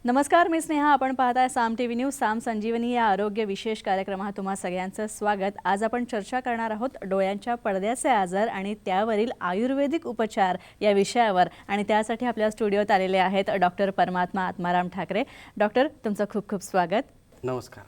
नमस्कार, मी स्नेहा. आपण पाहताय साम टीव्ही न्यूज. साम संजीवनी या आरोग्य विशेष कार्यक्रमात तुम्हा सगळ्यांचं स्वागत. आज आपण चर्चा करणार आहोत डोळ्यांच्या पडद्याचे आजार आणि त्यावरील आयुर्वेदिक उपचार या विषयावर. आणि त्यासाठी आपल्या स्टुडिओत आलेले आहेत डॉक्टर परमात्मा आत्माराम ठाकरे. डॉक्टर, तुमचं खूप खूप स्वागत. नमस्कार.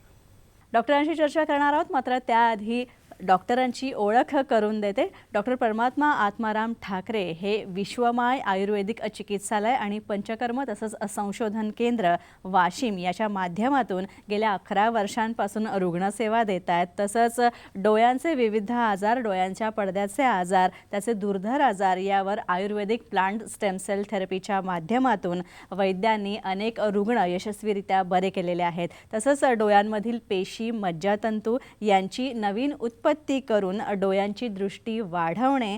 डॉक्टरांशी चर्चा करणार आहोत, मात्र त्याआधी डॉक्टरांची ओळख करून देते. डॉक्टर परमात्मा आत्माराम ठाकरे हे विश्वमाय आयुर्वेदिक चिकित्सालय आणि पंचकर्म तसंच संशोधन केंद्र वाशिम याच्या माध्यमातून गेल्या 11 वर्षांपासून रुग्णसेवा देत आहेत. तसंच डोळ्यांचे विविध आजार, डोळ्यांच्या पडद्याचे आजार, त्याचे दुर्धर आजार यावर आयुर्वेदिक प्लांट स्टेम सेल थेरपीच्या माध्यमातून वैद्यांनी अनेक रुग्ण यशस्वीरित्या बरे केलेले आहेत. तसंच डोळ्यांमधील पेशी, मज्जातंतू यांची नवीन उत्पत्ती करून डोळ्यांची दृष्टी वाढवणे,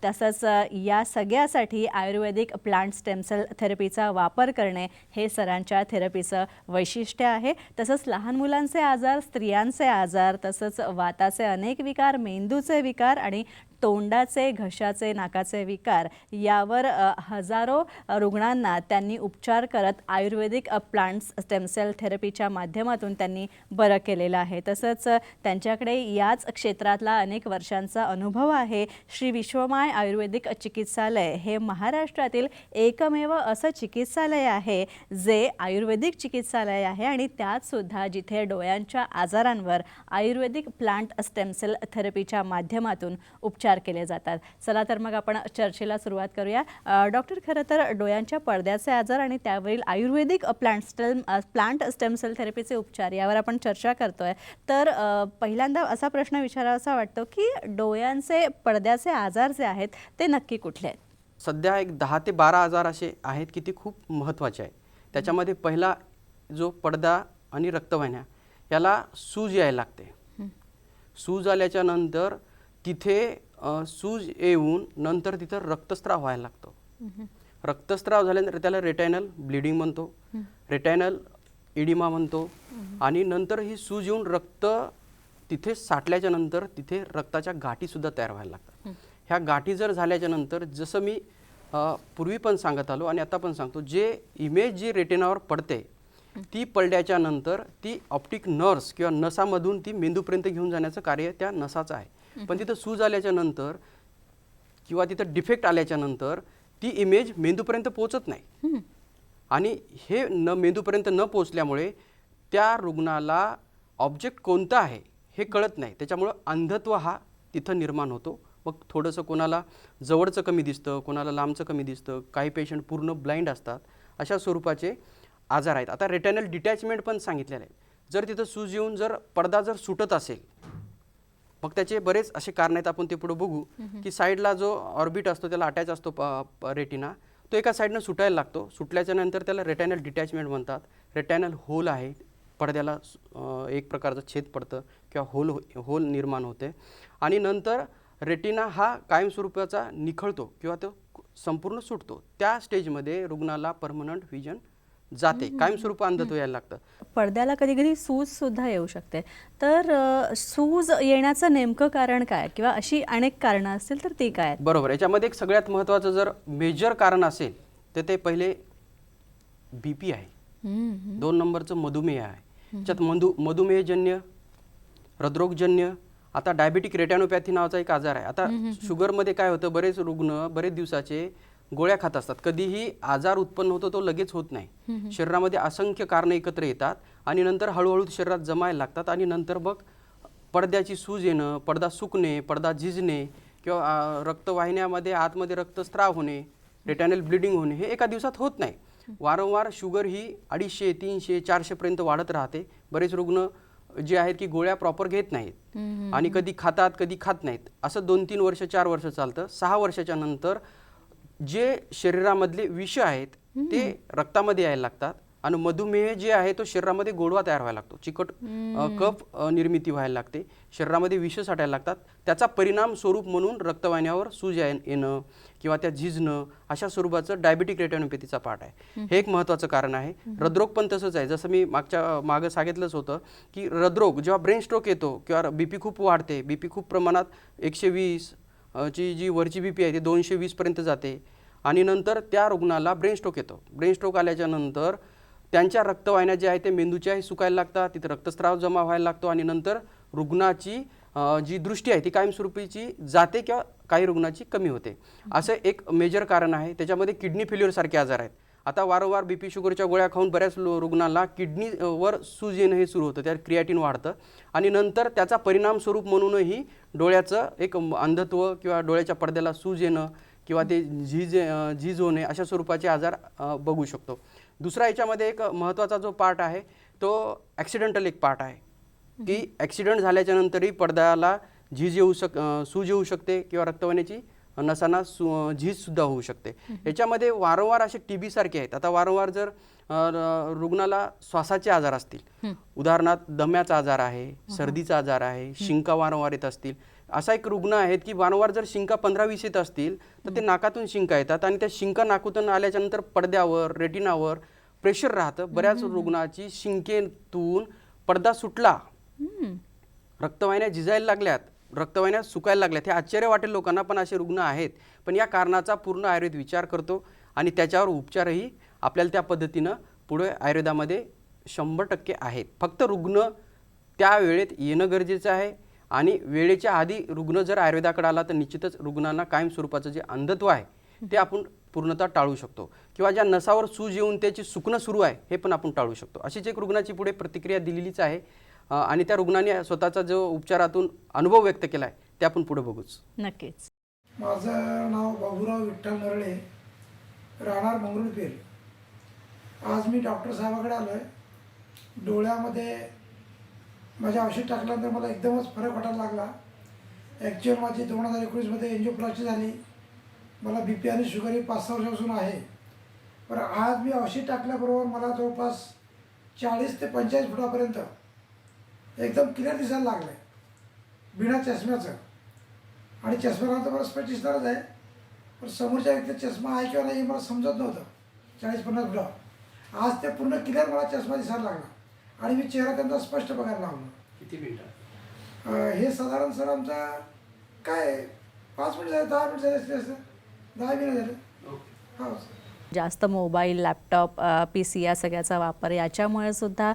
तसंच या सगळ्यासाठी आयुर्वेदिक प्लांट स्टेम सेल थेरपीचा वापर करणे हे सरांच्या थेरपीचं वैशिष्ट्य आहे. तसंच लहान मुलांचे आजार, स्त्रियांचे आजार, तसंच वाताचे अनेक विकार, मेंदूचे विकार आणि तोंडाचे, घशाचे, नाकाचे विकार यावर हजारो रुग्णांना त्यांनी उपचार करत आयुर्वेदिक प्लांट स्टेम सेल थेरपीच्या माध्यमातून त्यांनी बरं केलेलं आहे. तसंच त्यांच्याकडे याच क्षेत्रातला अनेक वर्षांचा अनुभव आहे. श्री विश्वमाय आयुर्वेदिक चिकित्सालय हे महाराष्ट्रातील एकमेव असं चिकित्सालय आहे जे आयुर्वेदिक चिकित्सालय आहे आणि त्यातसुद्धा जिथे डोळ्यांच्या आजारांवर आयुर्वेदिक प्लांट स्टेम सेल थेरपीच्या माध्यमातून उपचार केले जातात. चला तर मग आपण चर्चेला सुरुवात करूया. डॉक्टर, खरं तर डोळ्यांच्या पडद्याचे आजार आणि त्यावरील आयुर्वेदिक प्लांट स्टेम सेल थेरपीचे उपचार यावर आपण चर्चा करतोय. तर पहिल्यांदा असा प्रश्न विचारावासा वाटतो की डोळ्यांचे पडद्याचे आजार जे आहेत ते नक्की कुठले आहेत? सध्या एक 10 ते 12 आजार असे आहेत की ते खूप महत्त्वाचे आहे. त्याच्यामध्ये पहिला जो पडदा आणि रक्तवाहिन्या याला सूज यायला लागते. सूज आल्याच्या नंतर तिथे सूज येऊन नंतर तिथं रक्तस्राव व्हायला लागतो. रक्तस्राव झाल्यानंतर त्याला रेटायनल ब्लिडिंग म्हणतो, रेटायनल इडिमा म्हणतो. आणि नंतर ही सूज येऊन रक्त तिथे साठल्याच्या नंतर तिथे रक्ताच्या गाठीसुद्धा तयार व्हायला लागतात. ह्या गाठी जर झाल्याच्या नंतर जसं मी पूर्वी पण सांगत आलो आणि आता पण सांगतो, जे इमेज जी रेटिनावर पडते ती पडल्याच्या नंतर ती ऑप्टिक नर्व्स किंवा नसामधून ती मेंदूपर्यंत घेऊन जाण्याचं कार्य त्या नसाचं आहे. पण तिथं सूज आल्याच्या नंतर किंवा तिथं डिफेक्ट आल्याच्या नंतर ती इमेज मेंदूपर्यंत पोहोचत नाही. आणि हे मेंदूपर्यंत न पोहोचल्यामुळे त्या रुग्णाला ऑब्जेक्ट कोणता आहे हे कळत नाही. त्याच्यामुळं अंधत्व हा तिथं निर्माण होतो. मग थोडंसं कोणाला जवळचं कमी दिसतं, कोणाला लांबचं कमी दिसतं, काही पेशंट पूर्ण ब्लाइंड असतात. अशा स्वरूपाचे आजार आहेत. आता रेटायनल डिटॅचमेंट पण सांगितलेलं आहे. जर तिथं सूज येऊन जर पडदा जर सुटत असेल, मग त्याचे बरेच असे कारण आहेत. आपण ते पुढे बघू की साईडला जो ऑर्बिट असतो त्याला अटॅच असतो रेटिना, तो एका साईडनं सुटायला लागतो. सुटल्याच्या नंतर त्याला रेटायनल डिटॅचमेंट म्हणतात. रेटायनल होल आहे, पडद्याला एक प्रकारचं छेद पडतं किंवा होल निर्माण होते. आणि नंतर रेटिना हा कायमस्वरूपाचा निखळतो किंवा तो संपूर्ण सुटतो. त्या स्टेजमध्ये रुग्णाला परमनंट व्हिजन जाते, कायमस्वरूप अंधत्व यायला लागतं. पडद्याला कधी कधी सूज सुद्धा येऊ शकते. तर सूज येण्याचं नेमकं कारण काय किंवा अशी अनेक कारणं असतील तर ती काय? बरोबर. याच्यामध्ये एक सगळ्यात महत्त्वाचं जर मेजर कारण असेल तर ते पहिले BP आहे. 2 नंबरचं मधुमेह आहे. त्याच्यात मधुमेहजन्य, हृदरोगजन्य, आता डायबेटिक रेटॅनोपॅथी नावाचा एक आजार आहे. आता शुगरमध्ये काय होतं, बरेच रुग्ण बरेच दिवसाचे गोळ्या खात असतात. कधीही आजार उत्पन्न होतो तो लगेच होत नाही. शरीरामध्ये असंख्य कारणं एकत्र येतात आणि नंतर हळूहळू शरीरात जमायला लागतात. आणि नंतर मग पडद्याची सूज येणं, पडदा सुकणे, पडदा झिजणे किंवा रक्तवाहिन्यामध्ये आतमध्ये रक्तस्राव होणे, रेटायनल ब्लिडिंग होणे हे एका दिवसात होत नाही. वारंवार शुगर ही 250, 300, 400 पर्यंत वाढत राहते. बरेच रुग्ण जे आहेत की गोळ्या प्रॉपर घेत नाहीत आणि कधी खातात कधी खात नाहीत. असं 2-3 वर्ष 4 वर्ष चालतं. 6 वर्षाच्या नंतर जे शरीरामधले विष आहेत ते रक्तामध्ये यायला लागतात आणि मधुमेह जे आहे तो शरीरामध्ये गोडवा तयार व्हायला लागतो, चिकट कफ निर्मिती व्हायला लागते, शरीरामध्ये विष साठायला लागतात. त्याचा परिणाम स्वरूप म्हणून रक्तवाहिन्यावर सूज येणं किंवा त्या झिजणं अशा स्वरूपाचं डायबेटिक रेटॅनोपॅथीचा पार्ट आहे. हे एक महत्त्वाचं कारण आहे. हृदरोग पण तसंच आहे. जसं मी मागं सांगितलंच होतं की हृदरोग जेव्हा ब्रेन स्ट्रोक येतो किंवा BP खूप वाढते, BP खूप प्रमाणात 120 ची जी वरची BP आहे ती 220 पर्यंत जाते आणि नंतर त्या रुग्णाला ब्रेन स्ट्रोक येतो. ब्रेन स्ट्रोक आल्याच्या नंतर त्यांच्या रक्तवाहिन्या जे आहे ते मेंदूच्याही सुकायला लागतात, तिथे रक्तस्राव जमा व्हायला लागतो आणि नंतर रुग्णाची जी दृष्टी आहे ती कायमस्वरूपीची जाते किंवा काही रुग्णाची कमी होते. असं एक मेजर कारण आहे. त्याच्यामध्ये किडनी फेल्युअरसारखे आजार आहेत. आता वारंवार BP शुगरच्या गोळ्या खाऊन बऱ्याच रुग्णांना किडनीवर सूज येणं हे सुरू होतं, त्यात क्रिएटिन वाढतं आणि नंतर त्याचा परिणाम स्वरूप म्हणूनही डोळ्याचं एक अंधत्व किंवा डोळ्याच्या पडद्याला सूज येणं किंवा ते झीज होणे अशा स्वरूपाचे आजार बघू शकतो. दुसरा याच्यामध्ये एक महत्त्वाचा जो पार्ट आहे तो ॲक्सिडेंटल एक पार्ट आहे की ॲक्सिडेंट झाल्याच्या नंतरही पडद्याला सूज येऊ शकते किंवा रक्तवाहिन्याची नसांना झीजसुद्धा होऊ शकते. याच्यामध्ये वारंवार असे TB सारखे आहेत. आता वारंवार जर रुग्णाला श्वासाचे आजार असतील, उदाहरणार्थ दम्याचा आजार आहे, सर्दीचा आजार आहे, शिंका वारंवार येत असतील, असा एक रुग्ण आहेत की वारंवार जर शिंका 15-20 येत असतील तर ते नाकातून शिंका येतात आणि त्या शिंका नाकातून आल्याच्या नंतर पडद्यावर रेटिनावर प्रेशर राहतं. बऱ्याच रुग्णाची शिंकेतून पडदा सुटला, रक्तवाहिन्या झिजायला लागल्यात, रक्तवाहिन्या सुकायला लागल्यात. हे आश्चर्य वाटेल लोकांना, पण असे रुग्ण आहेत. पण या कारणाचा पूर्ण आयुर्वेद विचार करतो आणि त्याच्यावर उपचारही आपल्याला त्या पद्धतीनं पुढे आयुर्वेदामध्ये 100% आहेत. फक्त रुग्ण त्या वेळेत येणं गरजेचं आहे आणि वेळेच्या आधी रुग्ण जर आयुर्वेदाकडे आला तर निश्चितच रुग्णांना कायमस्वरूपाचं जे अंधत्व आहे ते आपण पूर्णतः टाळू शकतो किंवा ज्या नसावर सूज येऊन त्याची सुकणं सुरू आहे हे पण आपण टाळू शकतो. अशीच एक रुग्णाची पुढे प्रतिक्रिया दिलेलीच आहे आणि त्या रुग्णाने स्वतःचा जो उपचारातून अनुभव व्यक्त केला आहे ते आपण पुढे बघूच. नक्कीच. माझं नाव बाबूराव विठ्ठल नरळे, राहणार मंगरुळपीर. आज मी डॉक्टर साहेबाकडे आलो आहे. डोळ्यामध्ये माझ्या औषध टाकल्यानंतर मला एकदमच फरक वाटायला लागला. ॲक्च्युअल माझी 2019मध्ये एन्जिओप्लास्टी झाली. मला BP आणि शुगर ही 5-6 वर्षापासून आहे. पण आज मी औषध टाकल्याबरोबर मला जवळपास 40 ते 45 फुटापर्यंत एकदम क्लिअर दिसायला लागलं आहे बिना चष्म्याचं. आणि चष्म्यानंतर मला स्पष्ट दिसणारच आहे, पण समोरच्या व्यक्तीचा चष्मा आहे किंवा नाही हे मला समजत नव्हतं 40-50 फुटावर. आज ते पूर्ण क्लिअर मला चष्मा दिसायला लागला आणि मी चेहरा त्यांचा स्पष्ट बघायला लागलो. किती मिनिटं? हे साधारण सर आमचा काय 5 मिनिट झाले, 10 मिनिट झाले असते, असं 10 मिनिट झाले. हो. जास्त मोबाईल, लॅपटॉप, PC या सगळ्याचा वापर याच्यामुळे सुद्धा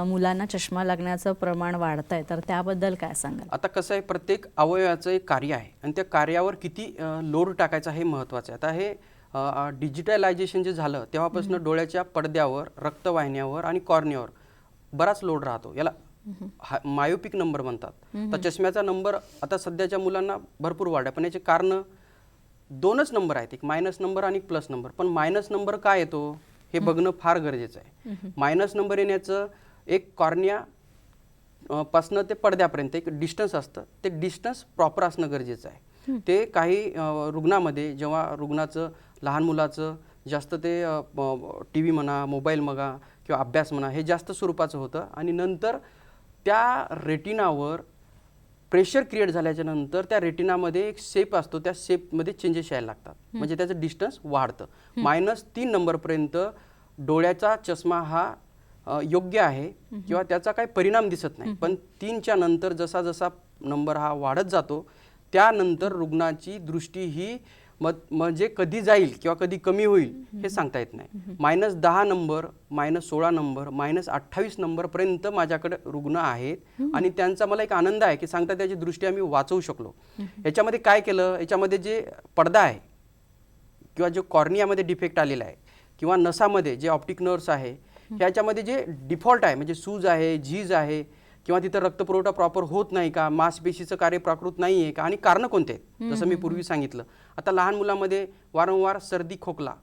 मुलांना चष्मा लागण्याचं प्रमाण वाढतं आहे, तर त्याबद्दल काय सांगाल? आता कसं आहे, प्रत्येक अवयवाचं एक कार्य आहे आणि त्या कार्यावर किती लोड टाकायचा हे महत्त्वाचं आहे. आता हे डिजिटलायझेशन जे झालं तेव्हापासून डोळ्याच्या पडद्यावर, रक्तवाहिन्यावर आणि कॉर्नियावर बराच लोड राहतो. याला मायोपिक नंबर म्हणतात. तर चष्म्याचा नंबर आता सध्याच्या मुलांना भरपूर वाढला, पण याचे कारण 2च नंबर आहेत, एक मायनस नंबर आणि प्लस नंबर. पण मायनस नंबर का येतो हे बघणं फार गरजेचं आहे. मायनस नंबर येण्याचं एक कॉर्निया पासनं ते पडद्यापर्यंत एक डिस्टन्स असतं, ते डिस्टन्स प्रॉपर असणं गरजेचं आहे. ते काही रुग्णामध्ये जेव्हा रुग्णाचं लहान मुलाचं जास्त ते TV म्हणा, मोबाईल म्हणा किंवा अभ्यास म्हणा हे जास्त स्वरूपाचं होतं आणि नंतर त्या रेटिनावर प्रेशर क्रिएट झाल्याच्या नंतर त्या रेटिनामध्ये एक शेप असतो, त्या शेपमध्ये चेंजेस यायला लागतात, म्हणजे त्याचं डिस्टन्स वाढतं. -3 नंबरपर्यंत डोळ्याचा चष्मा हा योग्य आहे किंवा त्याचा काही परिणाम दिसत नाही. पण 3च्या नंतर जसा जसा नंबर हा वाढत जातो त्यानंतर रुग्णाची दृष्टी ही म्हणजे कधी जाईल किंवा कधी कमी होईल हे सांगता येत नाही. -10 नंबर, -16 नंबर, -28 नंबरपर्यंत माझ्याकडे रुग्ण आहेत आणि त्यांचा मला एक आनंद आहे की सांगता त्याची दृष्टी आम्ही वाचवू शकलो. याच्यामध्ये काय केलं, याच्यामध्ये जे पडदा आहे किंवा जो कॉर्नियामध्ये डिफेक्ट आलेला आहे किंवा नसामध्ये जे ऑप्टिक नर्व्स आहे ह्याच्यामध्ये जे डिफॉल्ट आहे, म्हणजे सूज आहे, झीज आहे किंवा तिथं रक्तपुरवठा प्रॉपर होत नाही का, मांसपेशीचं कार्य प्राकृत नाही आहे का आणि कारणं कोणते आहेत, जसं मी पूर्वी सांगितलं. आता लहान मुलांमध्ये वारंवार सर्दी खोकला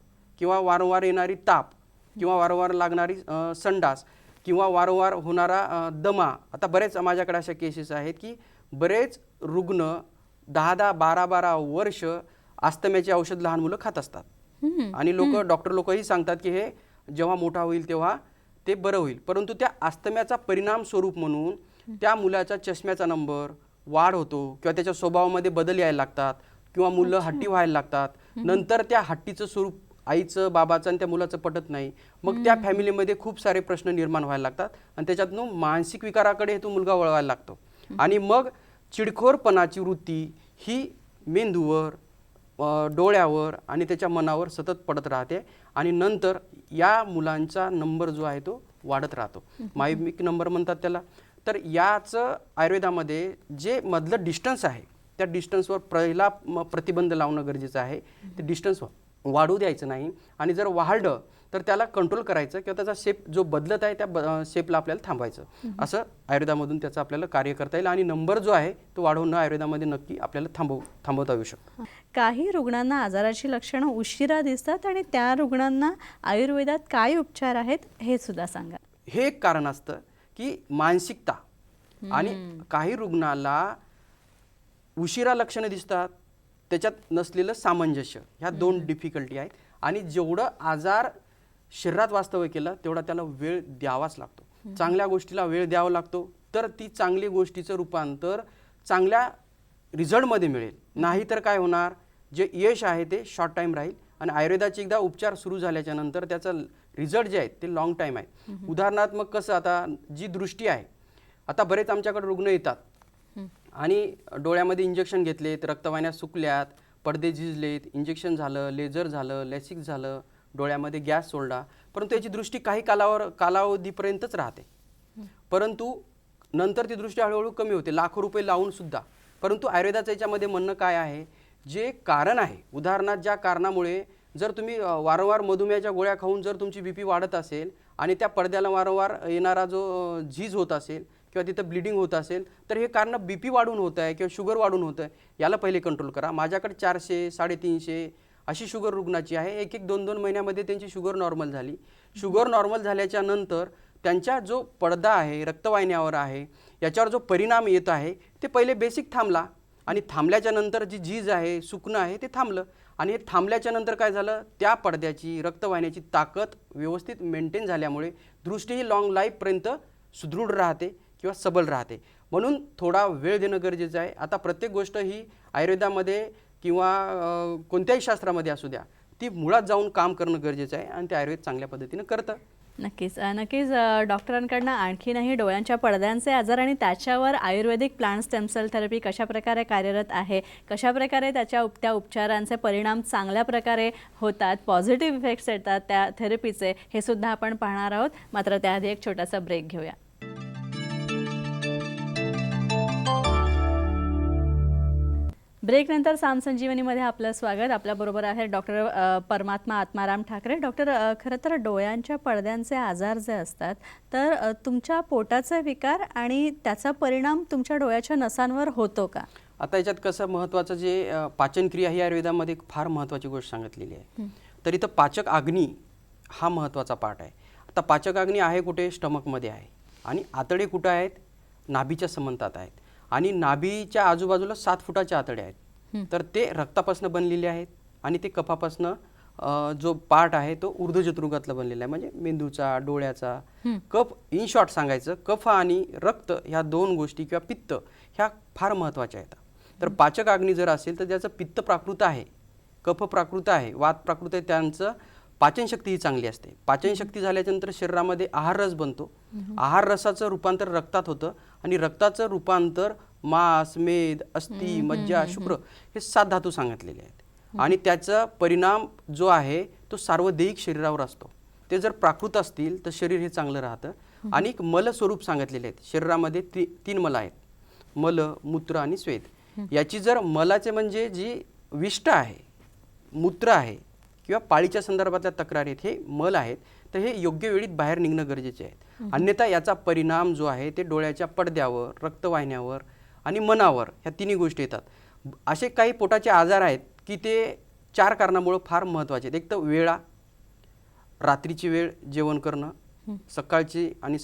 किंवा वारंवार येणारी ताप किंवा वारंवार लागणारी संडास किंवा वारंवार होणारा दमा. आता बरेच माझ्याकडे अशा केसेस आहेत की बरेच रुग्ण 10-10, 12-12 वर्ष अस्थम्याचे औषध लहान मुलं खात असतात आणि डॉक्टर लोकही सांगतात की हे जेव्हा मोठा होईल तेव्हा ते बरं होईल. परंतु त्या अस्थम्याचा परिणाम स्वरूप म्हणून त्या मुलाचा चष्म्याचा नंबर वाढ होतो किंवा त्याच्या स्वभावामध्ये बदल यायला लागतात किंवा मुलं हट्टी व्हायला लागतात. नंतर त्या हट्टीचं स्वरूप आईचं, बाबाचं आणि त्या मुलाचं पटत नाही. मग त्या फॅमिलीमध्ये खूप सारे प्रश्न निर्माण व्हायला लागतात आणि त्याच्यातून मानसिक विकाराकडे तो मुलगा वळवायला लागतो आणि मग चिडखोरपणाची वृत्ती ही मेंदूवर, डोळ्यावर आणि त्याच्या मनावर सतत पडत राहते आणि नंतर या मुलांचा नंबर जो आहे तो वाढत राहतो. मायोमिक नंबर म्हणतात त्याला. तर याचं आयुर्वेदामध्ये जे मधलं डिस्टन्स आहे त्या डिस्टन्सवर पहिला प्रतिबंध लावणं गरजेचं आहे. ते डिस्टन्स वाढू द्यायचं नाही आणि जर वाढलं तर त्याला कंट्रोल करायचं किंवा त्याचा शेप जो बदलत आहे त्या शेपला आपल्याला थांबवायचं. असं आयुर्वेदामधून त्याचं आपल्याला कार्य करता येईल आणि नंबर जो आहे तो वाढवणं आयुर्वेदामध्ये नक्की आपल्याला थांबवता येऊ शकतं. काही रुग्णांना आजाराची लक्षणं उशिरा दिसतात आणि त्या रुग्णांना आयुर्वेदात काय उपचार आहेत हे सुद्धा सांगा. हे एक कारण असतं की मानसिकता आणि काही रुग्णाला उशिरा लक्षणं दिसतात, त्याच्यात नसलेलं सामंजस्य, ह्या दोन डिफिकल्टी आहेत. आणि जेवढं आजार शरीरात वास्तव्य केलं तेवढा त्याला वेळ द्यावाच लागतो. चांगल्या गोष्टीला वेळ द्यावा लागतो तर ती चांगली गोष्टीचं रूपांतर चांगल्या रिझल्टमध्ये मिळेल. नाही तर काय होणार, जे यश आहे ते शॉर्ट टाईम राहील आणि आयुर्वेदाचे एकदा उपचार सुरू झाल्याच्या नंतर त्याचा रिझल्ट जे आहेत ते लाँग टाईम आहे. उदाहरणात्मक कसं, आता जी दृष्टी आहे, आता बरेच आमच्याकडे रुग्ण येतात आणि डोळ्यामध्ये इंजेक्शन घेतलेत, रक्तवाहिन्या सुकल्यात, पडदे झिजलेत, इंजेक्शन झालं, लेझर झालं, लॅसिक झालं, डोळ्यामध्ये गॅस सोडला, परंतु याची दृष्टी काही कालावधीपर्यंतच राहते. परंतु नंतर ती दृष्टी हळूहळू कमी होते, लाखो रुपये लावून सुद्धा. परंतु आयुर्वेदाचं याच्यामध्ये म्हणणं काय आहे, जे कारण आहे, उदाहरणार्थ ज्या कारणामुळे जर तुम्ही वारंवार मधुमेहाच्या गोळ्या खाऊन जर तुमची BP वाढत असेल आणि त्या पडद्याला वारंवार येणारा जो झीज होत असेल किंवा तिथं ब्लिडिंग होत असेल तर हे कारण BP वाढून होत आहे किंवा शुगर वाढून होतं आहे, याला पहिले कंट्रोल करा. माझ्याकडे 400, 350 अशी शुगर रुग्णाची आहे. 1-2 महिन्यामध्ये त्यांची शुगर नॉर्मल झाली. शुगर नॉर्मल झाल्याच्या नंतर त्यांच्या जो पडदा आहे, रक्तवाहिन्यावर आहे, याच्यावर जो परिणाम येत आहे ते पहिले बेसिक थांबला आणि थांबल्याच्या नंतर जी झीज आहे, सुकणं आहे ते थांबलं. आणि हे थांबल्याच्या नंतर काय झालं, त्या पडद्याची रक्तवाहिन्याची ताकद व्यवस्थित मेंटेन झाल्यामुळे दृष्टी ही लॉंग लाईफपर्यंत सुदृढ राहते किंवा सबल राहते. म्हणून थोडा वेळ देणं गरजेचं आहे. आता प्रत्येक गोष्ट ही आयुर्वेदामध्ये किंवा कोणत्याही शास्त्रामध्ये असू द्या, ती मुळात जाऊन काम करणं गरजेचं आहे आणि ते आयुर्वेद चांगल्या पद्धतीनं करतं. नक्कीच डॉक्टरांकडनं आणखीनही डोळ्यांच्या पडद्यांचे आजार आणि त्याच्यावर आयुर्वेदिक प्लांट स्टेम सेल थेरपी कशाप्रकारे कार्यरत आहे, कशाप्रकारे त्या उपचारांचे परिणाम चांगल्या प्रकारे होतात, पॉझिटिव्ह इफेक्ट्स येतात त्या थेरपीचे, हे सुद्धा आपण पाहणार आहोत. मात्र त्याआधी एक छोटासा ब्रेक घेऊया. ब्रेकनंतर साम संजीवनीमध्ये आपलं स्वागत. आपल्याबरोबर आहे डॉक्टर परमात्मा आत्माराम ठाकरे. डॉक्टर, खरं तर डोळ्यांच्या पडद्यांचे आजार जे असतात तर तुमच्या पोटाचे विकार आणि त्याचा परिणाम तुमच्या डोळ्याच्या नसांवर होतो का? आता याच्यात कसं महत्त्वाचं जे पाचनक्रिया ही आयुर्वेदामध्ये एक फार महत्त्वाची गोष्ट सांगितलेली आहे. तर इथं पाचक अग्नी हा महत्त्वाचा पार्ट आहे. आता पाचक अग्नी आहे कुठे, स्टमकमध्ये आहे आणि आतडे कुठं आहेत, नाभीच्या संबंधात आहेत आणि नाभीच्या आजूबाजूला 7 फुटाचे आतडे आहेत. तर ते रक्तापासून बनलेले आहेत आणि ते कफापासून जो पार्ट आहे तो ऊर्ध्वजत्रुगातला बनलेला आहे, म्हणजे मेंदूचा, डोळ्याचा. कफ, इन शॉर्ट सांगायचं, कफ आणि रक्त ह्या 2 गोष्टी किंवा पित्त ह्या फार महत्त्वाच्या आहेत. तर पाचक अग्नी जर असेल तर ज्याचं पित्त प्राकृत आहे, कफ प्राकृत आहे, वात प्राकृत आहे, त्यांचं पाचनशक्ती ही चांगली असते. पाचनशक्ती झाल्यानंतर शरीरामध्ये आहार रस बनतो. आहार रसाचं रूपांतर रक्तात होतं आणि रक्ताचं रूपांतर मांस, मेद, अस्थी, मज्जा, शुक्र हे 7 धातू सांगितलेले आहेत आणि त्याचा परिणाम जो आहे तो सार्वदेहिक शरीरावर असतो. ते जर प्राकृत असतील तर शरीर हे चांगलं राहतं. आणि एक मल स्वरूप सांगितलेले आहेत. शरीरामध्ये 3 मल आहेत, मल, मूत्र आणि स्वेद. याची जर मलाचे म्हणजे जी विष्ट आहे, मूत्र आहे किंवा पाळीच्या संदर्भातल्या तक्रारी आहेत, हे मल आहेत, तर हे योग्य वेळीत बाहेर निघणं गरजेचे आहे. अन्यथा याचा परिणाम जो आहे ते डोळ्याच्या पडद्यावर, रक्तवाहिन्यावर आणि मनावर ह्या 3 गोष्टी येतात. असे काही पोटाचे आजार आहेत की ते 4 कारणामुळे फार महत्त्वाचे आहेत. एक तर वेळा, रात्रीची वेळ जेवण करणं, सकाळची आणि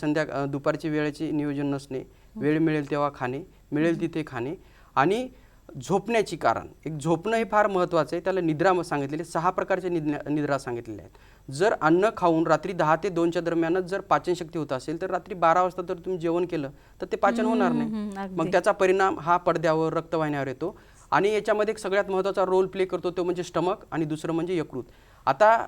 दुपारची वेळेचे नियोजन नसणे, वेळ मिळेल तेव्हा खाणे, मिळेल तिथे खाणे आणि झोपण्याची कारण. एक झोपणं हे फार महत्त्वाचं आहे. त्याला निद्रा सांगितलेले 6 प्रकारचे निद्रा सांगितलेले आहेत. जर अन्न खाऊन रात्री 10 ते 2च्या दरम्यानच जर पाचनशक्ती होत असेल तर रात्री 12 वाजता जर तुम्ही जेवण केलं तर ते पाचन होणार नाही. मग त्याचा परिणाम हा पडद्यावर, रक्तवाहिन्यावर येतो आणि याच्यामध्ये एक सगळ्यात महत्त्वाचा रोल प्ले करतो तो म्हणजे स्टमक आणि दुसरं म्हणजे यकृत. आता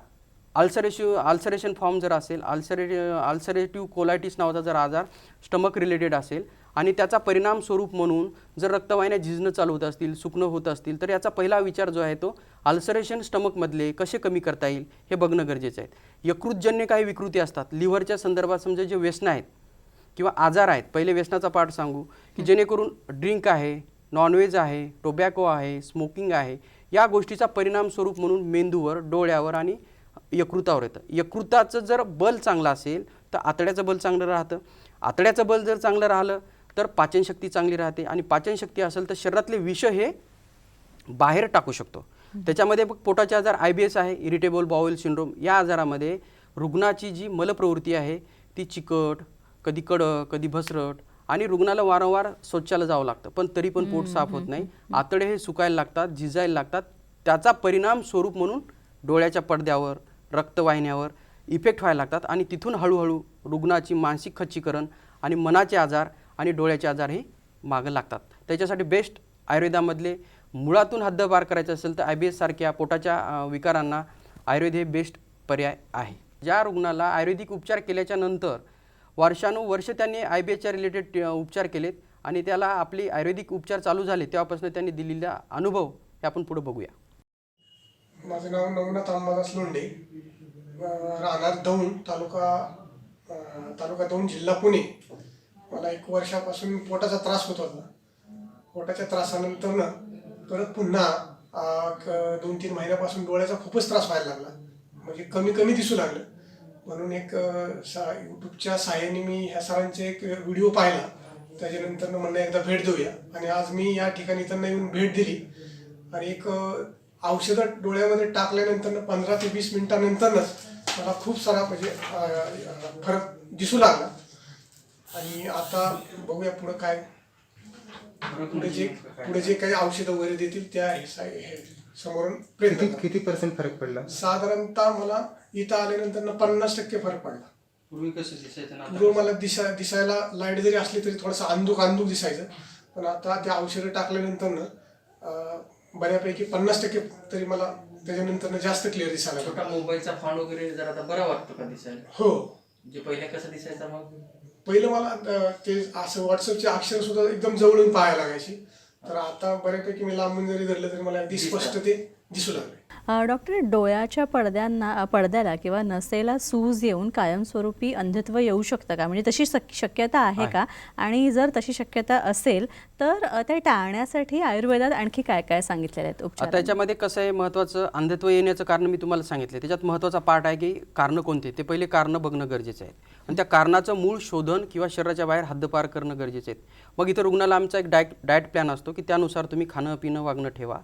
अल्सरेशन फॉर्म जर असेल, अल्सरेटिव्ह कोलायटिस नावाचा जर आजार स्टमक रिलेटेड असेल आणि त्याचा परिणाम स्वरूप म्हणून जर रक्तवाहिन्या झिजणं चालू होत असतील, सुकणं होत असतील, तर याचा पहिला विचार जो आहे तो अल्सरेशन स्टमकमधले कसे कमी करता येईल हे बघणं गरजेचं आहे. यकृतजन्य काही विकृती असतात लिव्हरच्या संदर्भात, समजा जे व्यसनं आहेत किंवा आजार आहेत. पहिले व्यसनाचा पार्ट सांगू की जेणेकरून ड्रिंक आहे, नॉनव्हेज आहे, टोबॅको आहे, स्मोकिंग आहे, या गोष्टीचा परिणाम स्वरूप म्हणून मेंदूवर, डोळ्यावर आणि यकृतावर येतं. यकृताचं जर बल चांगलं असेल तर आतड्याचं बल चांगलं राहतं. आतड्याचं बल जर चांगलं राहिलं तर पाचनशक्ती चांगली राहते आणि पाचनशक्ती असेल तर शरीरातले विष हे बाहेर टाकू शकतो. त्याच्यामध्ये पोटाचे आजार IBS आहे, इरिटेबल बाउल सिंड्रोम. या आजारामध्ये रुग्णाची जी मलप्रवृत्ती आहे ती चिकट, कधी कडक, कधी भसरट आणि रुग्णाला वारंवार शौचाला जावं लागतं, पण तरी पण पोट साफ होत नाही. आतडे हे सुकायला लागतात, झिजायला लागतात. त्याचा परिणाम स्वरूप म्हणून डोळ्याच्या पडद्यावर, रक्तवाहिन्यावर इफेक्ट व्हायला लागतात आणि तिथून हळूहळू रुग्णाची मानसिक खच्चीकरण आणि मनाचे आजार आणि डोळ्याचे आजार हे मागं लागतात. त्याच्यासाठी बेस्ट आयुर्वेदामधले मुळातून हद्दपार करायचं असेल तर IBS सारख्या पोटाच्या विकारांना आयुर्वेद हे बेस्ट पर्याय आहे. ज्या रुग्णाला आयुर्वेदिक उपचार केल्याच्या नंतर वर्षानुवर्ष त्यांनी IBSच्या रिलेटेड उपचार केलेत आणि त्याला आपली आयुर्वेदिक उपचार चालू झाले तेव्हापासून त्यांनी दिलेला अनुभव हे आपण पुढे बघूया. माझं नाव नवनाथ अंबादास लोंढे, राहणार दौंड, तालुका दौंड, जिल्हा पुणे. मला 1 वर्षापासून पोटाचा त्रास होत होता. पोटाच्या त्रासानंतर परत पुन्हा 2-3 महिन्यापासून डोळ्याचा खूपच त्रास व्हायला लागला, म्हणजे कमी कमी दिसू लागलं. म्हणून एक यूट्यूबच्या सहाय्याने मी ह्या सरांचे एक व्हिडिओ पाहिला. त्याच्यानंतर म्हणलं एकदा भेट देऊया आणि आज मी या ठिकाणी त्यांना येऊन भेट दिली आणि एक औषधं डोळ्यामध्ये टाकल्यानंतर 15 ते 20 मिनिटानंतरच मला खूप सारा म्हणजे फरक दिसू लागला. आणि आता बघूया पुढं काय, पुढे जे काही औषधं वगैरे देतील त्या समोरून प्रयत्न. किती % फरक पडला? साधारणतः मला इथं आल्यानंतर 50% फरक पडला. पूर्वी कसं दिसायचं? पूर्वी मला दिसायला लाईट जरी असली तरी थोडंसं अंधुक दिसायचं, पण आता त्या औषधं टाकल्यानंतर बऱ्यापैकी 50% तरी मला त्याच्यानंतर जास्त क्लिअर दिसायला लागला. छोटा मोबाईलचा फॉन्ट वगैरे जरा आता बरा वाटतो का दिसायला? हो. जे पहिले कसं दिसायचं मग? पहिलं मला ते असं व्हॉट्सअपचे अक्षर सुद्धा एकदम जवळून पाहायला लागायची, तर आता बऱ्यापैकी मी लांबून जरी धरलं तरी मला अगदी स्पष्ट ते दिसू लागले. डॉक्टर, डोळ्याच्या पडद्याला किंवा नसेला सूज येऊन कायमस्वरूपी अंधत्व येऊ शकतं का? म्हणजे तशी शक्यता आहे का? आणि जर तशी शक्यता असेल तर ते टाळण्यासाठी आयुर्वेदात आणखी काय काय सांगितलेले आहेत उपचार? आता याच्यामध्ये कसं आहे, महत्त्वाचं अंधत्व येण्याचं कारण मी तुम्हाला सांगितलं. त्याच्यात महत्त्वाचा पार्ट आहे की कारणं कोणते, ते पहिले कारणं बघणं गरजेचं आहे आणि त्या कारणाचं मूळ शोधन किंवा शरीराच्या बाहेर हद्दपार करणं गरजेचं आहे. मग इथं रुग्णाला आमचा एक डाएट प्लॅन असतो की त्यानुसार तुम्ही खाणं पिणं वागणं ठेवा.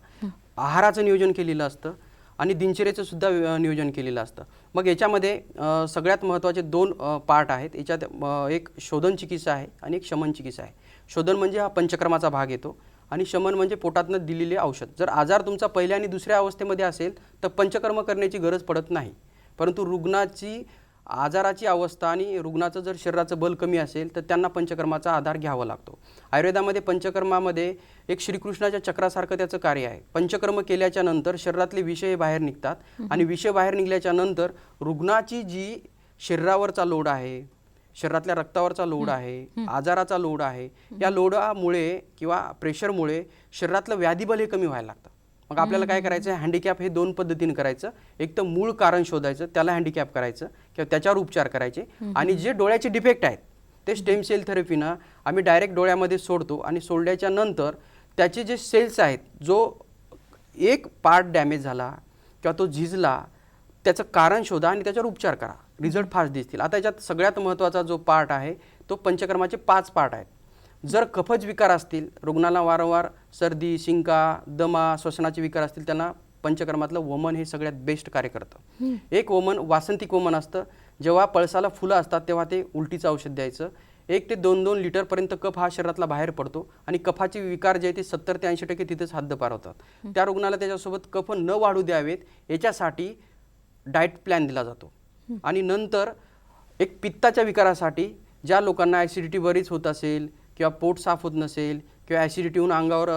आहाराचं नियोजन केलेलं असतं आणि दिनचर्येचं सुद्धा नियोजन केलेलं असतं. मग याच्यामध्ये सगळ्यात महत्त्वाचे 2 पार्ट आहेत. याच्यात एक शोधन चिकित्सा आहे आणि एक शमन चिकित्सा आहे. शोधन म्हणजे हा पंचकर्माचा भाग येतो आणि शमन म्हणजे पोटातनं दिलेले औषध. जर आजार तुमचा पहिल्या आणि दुसऱ्या अवस्थेमध्ये असेल तर पंचकर्म करण्याची गरज पडत नाही, परंतु रुग्णाची आजाराची अवस्था आणि रुग्णाचं जर शरीराचं बल कमी असेल तर त्यांना पंचकर्माचा आधार घ्यावा लागतो. आयुर्वेदामध्ये पंचकर्मामध्ये एक श्रीकृष्णाच्या चक्रासारखं त्याचं कार्य आहे. पंचकर्म केल्याच्या नंतर शरीरातले विषय बाहेर निघतात आणि विषय बाहेर निघाल्याच्या नंतर रुग्णाची जी शरीरावरचा लोड आहे, शरीरातल्या रक्तावरचा लोड आहे, आजाराचा लोड आहे, या लोडामुळे किंवा प्रेशरमुळे शरीरातलं व्याधिबल हे कमी व्हायला लागतं. मग आपल्याला काय करायचं आहे, हँडिकॅप हे 2 पद्धतीने करायचं. एक तर मूळ कारण शोधायचं, त्याला हँडिकॅप करायचं किंवा त्याच्यावर उपचार करायचे. आणि जे डोळ्याचे डिफेक्ट आहेत ते स्टेम सेल थेरपीनं आम्ही डायरेक्ट डोळ्यामध्ये सोडतो आणि सोडल्याच्या नंतर त्याचे जे सेल्स आहेत, जो एक पार्ट डॅमेज झाला किंवा तो झिजला, त्याचं कारण शोधा आणि त्याच्यावर उपचार करा. रिझल्ट फास्ट दिसतील. आता याच्यात सगळ्यात महत्त्वाचा जो पार्ट आहे तो पंचकर्माचे 5 पार्ट आहेत. जर कफज विकार असतील, रुग्णाला वारंवार सर्दी, शिंका, दमा, श्वसनाचे विकार असतील, त्यांना पंचकर्मातलं वमन हे सगळ्यात बेस्ट कार्य करतं. एक वमन वासंतिक वमन असतं. जेव्हा पळसाला फुलं असतात तेव्हा ते उलटीचं औषध द्यायचं. 1 ते 2 लिटरपर्यंत कफ हा शरीरातला बाहेर पडतो आणि कफाचे विकार जे आहे ते 70 ते 80% तिथेच हद्दपार होतात. त्या रुग्णाला त्याच्यासोबत कफ न वाढू द्यावेत याच्यासाठी डाएट प्लॅन दिला जातो. आणि नंतर एक पित्ताच्या विकारासाठी ज्या लोकांना ॲसिडिटी बरीच होत असेल किंवा पोट साफ होत नसेल किंवा ॲसिडिटी होऊन अंगावर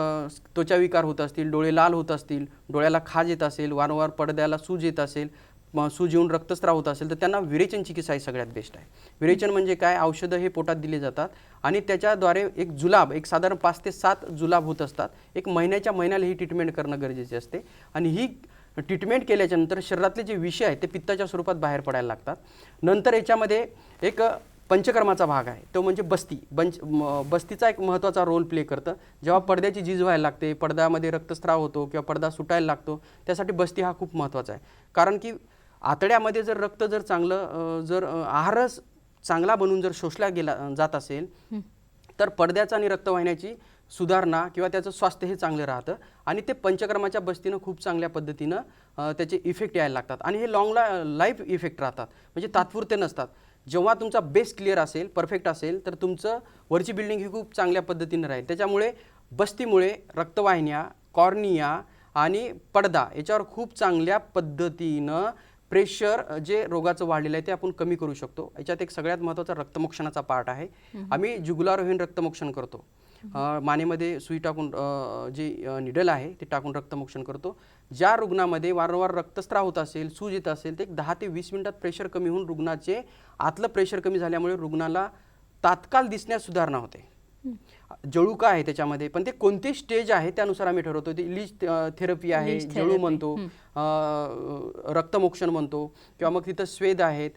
त्वचा विकार होत असतील, डोळे लाल होत असतील, डोळ्याला खाज येत असेल, वारंवार पडद्याला सूज येत असेल, सूज येऊन रक्तस्राव होत असेल तर त्यांना विरेचन चिकित्सा ही सगळ्यात बेस्ट आहे. विरेचन म्हणजे काय, औषधं हे पोटात दिले जातात आणि त्याच्याद्वारे एक जुलाब, एक साधारण 5 ते 7 जुलाब होत असतात. एक महिन्याला ही ट्रीटमेंट करणं गरजेचे असते आणि ही ट्रीटमेंट केल्याच्या नंतर शरीरातले जे विषय आहेत ते पित्ताच्या स्वरूपात बाहेर पडायला लागतात. नंतर याच्यामध्ये एक पंचकर्माचा भाग आहे, तो म्हणजे बस्तीचा एक महत्त्वाचा रोल प्ले करतं. जेव्हा पडद्याची झीज व्हायला लागते, पडद्यामध्ये रक्तस्राव होतो किंवा पडदा सुटायला लागतो, त्यासाठी बस्ती हा खूप महत्त्वाचा आहे. कारण की आतड्यामध्ये जर रक्त जर चांगलं जर आहारच चांगला बनवून जर शोषला गेला जात असेल तर पडद्याचा आणि रक्तवाहिन्याची सुधारणा किंवा त्याचं स्वास्थ्य हे चांगलं राहतं आणि ते पंचकर्माच्या बस्तीनं खूप चांगल्या पद्धतीनं त्याचे इफेक्ट यायला लागतात आणि हे लॉंग लाईफ इफेक्ट राहतात, म्हणजे तात्पुरते नसतात. जेव्हा तुमचा बेस क्लिअर असेल, परफेक्ट असेल, तर तुमचं वरची बिल्डिंग ही खूप चांगल्या पद्धतीनं राहील. त्याच्यामुळे बस्तीमुळे रक्तवाहिन्या, कॉर्निया आणि पडदा याच्यावर खूप चांगल्या पद्धतीनं प्रेशर जे रोगाचं वाढलेलं आहे ते आपण कमी करू शकतो. याच्यात एक सगळ्यात महत्त्वाचा रक्तमोक्षणाचा पार्ट आहे. आम्ही जुगुलारोहीन रक्तमोक्षण करतो. मानेमध्ये सुई टाकून जे निडल आहे ते टाकून रक्तमोक्षण करतो. ज्या रुग्णामध्ये वारंवार रक्तस्राव होत असेल, सूज येत असेल, ते एक 10 ते 20 मिनिटात प्रेशर कमी होऊन रुग्णाचे आतलं प्रेशर कमी झाल्यामुळे रुग्णाला तात्काळ दिसण्यास सुधारणा होते. जळुका आहे त्याच्यामध्ये, पण ते कोणते स्टेज आहे त्यानुसार आम्ही ठरवतो. ते लीच थेरपी आहे, जळू म्हणतो, रक्तमोक्षण म्हणतो, किंवा मग तिथं स्वेद आहेत,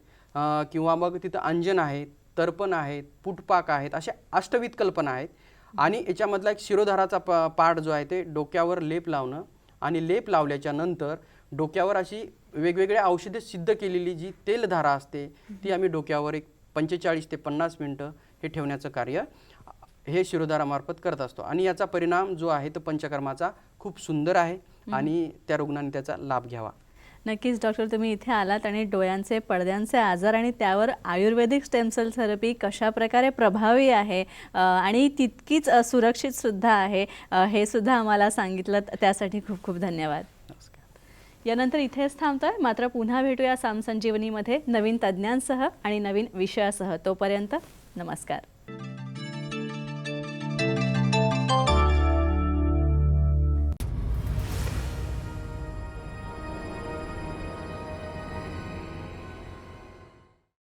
किंवा मग तिथं अंजन आहेत, तर्पण आहेत, पुटपाक आहेत, अशा अष्टविध कल्पना आहेत. आणि याच्यामधला एक शिरोधाराचा पार्ट जो आहे ते डोक्यावर लेप लावणं आणि लेप लावल्याच्या नंतर डोक्यावर अशी वेगवेगळ्या औषधे सिद्ध केलेली जी तेलधारा असते ती आम्ही डोक्यावर एक 45 ते 50 मिनटं हे ठेवण्याचं कार्य हे शिरोधारामार्फत करत असतो. आणि याचा परिणाम जो आहे तो पंचकर्माचा खूप सुंदर आहे आणि त्या रुग्णाने त्याचा लाभ घ्यावा. नक्कीच डॉक्टर, तुम्ही इथे आलात आणि डोळ्यांचे पडद्यांचे आजार आणि त्यावर आयुर्वेदिक स्टेम सेल थेरपी कशा प्रकारे प्रभावी आहे आणि तितकीच सुरक्षित सुद्धा आहे हे सुद्धा आम्हाला सांगितलं. त्यासाठी खूप खूप धन्यवाद. यानंतर इथेच थांबतोय, मात्र पुन्हा भेटूया साम संजीवनीमध्ये नवीन तज्ज्ञांसह आणि नवीन विषयासह. तोपर्यंत नमस्कार.